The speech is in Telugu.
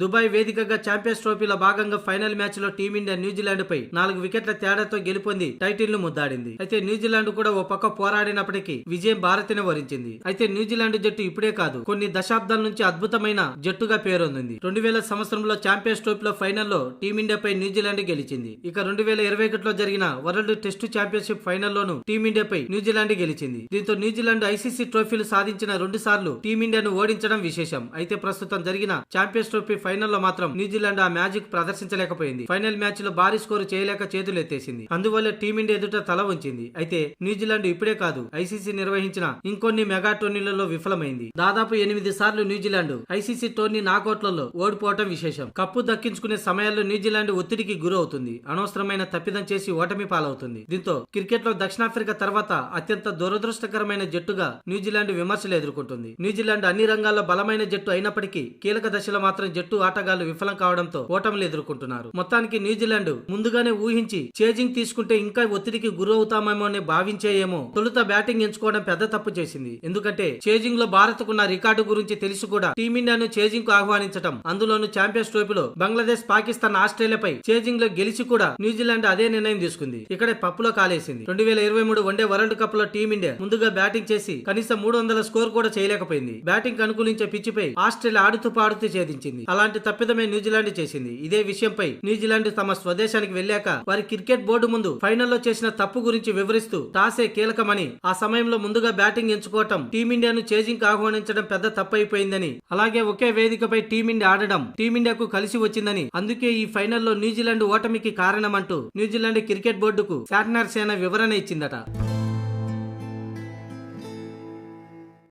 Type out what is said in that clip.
దుబాయ్ వేదికగా ఛాంపియన్స్ ట్రోఫీలో భాగంగా ఫైనల్ మ్యాచ్ లో టీమిండియా న్యూజిలాండ్ పై 4 వికెట్ల తేడాతో గెలుపొంది టైటిల్ ను ముద్దాడింది. అయితే న్యూజిలాండ్ కూడా ఓ పక్క పోరాడినప్పటికీ విజయం భారత్నే వరించింది. అయితే న్యూజిలాండ్ జట్టు ఇప్పుడే కాదు, కొన్ని దశాబ్దాల నుంచి అద్భుతమైన జట్టుగా పేరొందింది. 2000 సంవత్సరంలో ఛాంపియన్స్ ట్రోఫీలో ఫైనల్లో టీమిండియాపై న్యూజిలాండ్ గెలిచింది. ఇక 2021లో జరిగిన వరల్డ్ టెస్ట్ ఛాంపియన్షిప్ ఫైనల్లోనూ టీమిండియాపై న్యూజిలాండ్ గెలిచింది. దీంతో న్యూజిలాండ్ ఐసీసీ ట్రోఫీలు సాధించిన 2 సార్లు టీమిండియాను ఓడించడం విశేషం. అయితే ప్రస్తుతం జరిగిన ఛాంపియన్స్ ట్రోఫీ ఫైనల్లో మాత్రం న్యూజిలాండ్ ఆ మ్యాజిక్ ప్రదర్శించలేకపోయింది. ఫైనల్ మ్యాచ్ లో భారీ స్కోరు చేయలేక చేతులు ఎత్తేసింది. అందువల్ల టీమిండియా ఎదుట తల ఉంచింది. అయితే న్యూజిలాండ్ ఇప్పుడే కాదు, ఐసీసీ నిర్వహించిన ఇంకొన్ని మెగా టోర్నీలలో విఫలమైంది. దాదాపు 8 సార్లు న్యూజిలాండ్ ఐసీసీ టోర్నీ నాకౌట్లలో ఓడిపోవటం విశేషం. కప్పు దక్కించుకునే సమయాల్లో న్యూజిలాండ్ ఒత్తిడికి గురవుతుంది. అనవసరమైన తప్పిదం చేసి ఓటమి పాలవుతుంది. దీంతో క్రికెట్ లో దక్షిణాఫ్రికా తర్వాత అత్యంత దురదృష్టకరమైన జట్టుగా న్యూజిలాండ్ విమర్శలు ఎదుర్కొంటుంది. న్యూజిలాండ్ అన్ని రంగాల్లో బలమైన జట్టు అయినప్పటికీ కీలక దశలో మాత్రం జట్టు ఆటగాళ్లు విఫలం కావడంతో ఓటములు ఎదుర్కొంటున్నారు. మొత్తానికి న్యూజిలాండ్ ముందుగానే ఊహించి చేజింగ్ తీసుకుంటే ఇంకా ఒత్తిడికి గురవుతామేమో అని భావించేయేమో తొలుత బ్యాటింగ్ ఎంచుకోవడం పెద్ద తప్పు చేసింది. ఎందుకంటే చేజింగ్ లో భారత్ కున్న రికార్డు గురించి తెలిసి కూడా టీమిండియాను చేజింగ్ కు ఆహ్వానించడం, అందులోనూ ఛాంపియన్స్ ట్రోఫీలో బంగ్లాదేశ్, పాకిస్తాన్, ఆస్ట్రేలియాపై చేజింగ్ లో గెలిచి కూడా న్యూజిలాండ్ అదే నిర్ణయం తీసుకుంది. ఇక్కడే పప్పులో కాలేసింది. 2023 వన్డే వరల్డ్ కప్ లో టీమిండియా ముందుగా బ్యాటింగ్ చేసి కనీసం 300 స్కోర్ కూడా చేయలేకపోయింది. బ్యాటింగ్ అనుకూలించే పిచ్చిపై ఆస్ట్రేలియా ఆడుతూ పాడుతూ ఛేదించింది. అలాంటి తప్పిదమే న్యూజిలాండ్ చేసింది. ఇదే విషయంపై న్యూజిలాండ్ తమ స్వదేశానికి వెళ్లాక వారి క్రికెట్ బోర్డు ముందు ఫైనల్లో చేసిన తప్పు గురించి వివరిస్తూ టాసే కీలకమని, ఆ సమయంలో ముందుగా బ్యాటింగ్ ఎంచుకోవటం, టీమిండియాను చేజింగ్ ఆహ్వానించడం పెద్ద తప్పైపోయిందని, అలాగే ఒకే వేదికపై టీమిండియా ఆడడం టీమిండియాకు కలిసి వచ్చిందని, అందుకే ఈ ఫైనల్లో న్యూజిలాండ్ ఓటమికి కారణమంటూ న్యూజిలాండ్ క్రికెట్ బోర్డుకు శాట్నర్ సేన వివరణ ఇచ్చిందట.